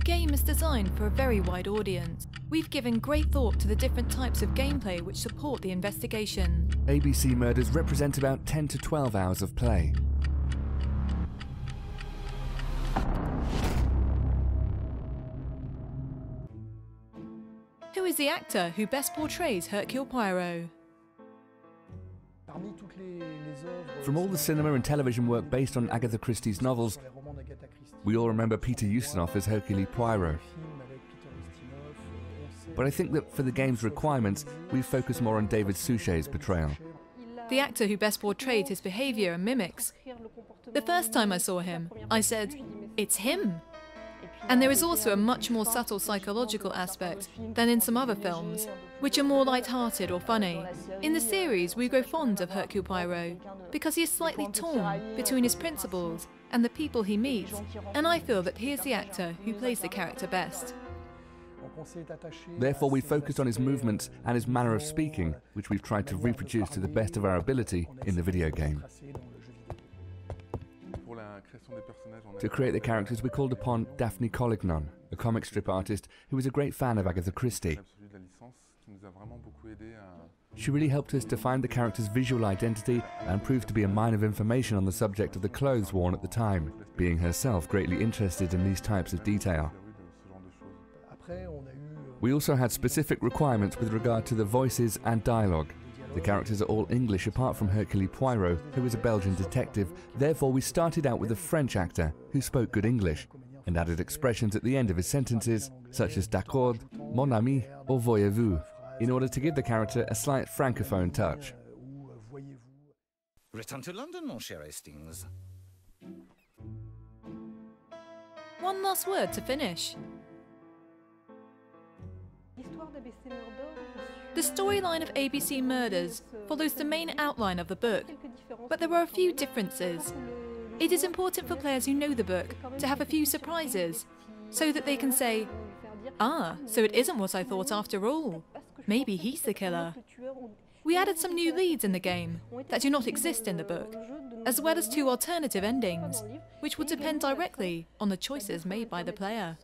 game is designed for a very wide audience. We've given great thought to the different types of gameplay which support the investigation. ABC Murders represent about 10 to 12 hours of play. Who is the actor who best portrays Hercule Poirot? From all the cinema and television work based on Agatha Christie's novels, we all remember Peter Ustinov as Hercule Poirot. But I think that for the game's requirements, we focus more on David Suchet's portrayal. The actor who best portrayed his behaviour and mimics. The first time I saw him, I said, "It's him!" And there is also a much more subtle psychological aspect than in some other films, which are more light-hearted or funny. In the series, we grow fond of Hercule Poirot because he is slightly torn between his principles and the people he meets, and I feel that he is the actor who plays the character best. Therefore, we focused on his movements and his manner of speaking, which we've tried to reproduce to the best of our ability in the video game. To create the characters, we called upon Daphne Collignon, a comic strip artist who was a great fan of Agatha Christie. She really helped us define the character's visual identity and proved to be a mine of information on the subject of the clothes worn at the time, being herself greatly interested in these types of detail. We also had specific requirements with regard to the voices and dialogue. The characters are all English apart from Hercule Poirot, who is a Belgian detective. Therefore, we started out with a French actor who spoke good English and added expressions at the end of his sentences, such as d'accord, mon ami, or voyez-vous, in order to give the character a slight francophone touch. Return to London, mon cher Hastings. One last word to finish. The storyline of ABC Murders follows the main outline of the book, but there are a few differences. It is important for players who know the book to have a few surprises, so that they can say, "Ah, so it isn't what I thought after all. Maybe he's the killer." We added some new leads in the game that do not exist in the book, as well as 2 alternative endings, which will depend directly on the choices made by the player.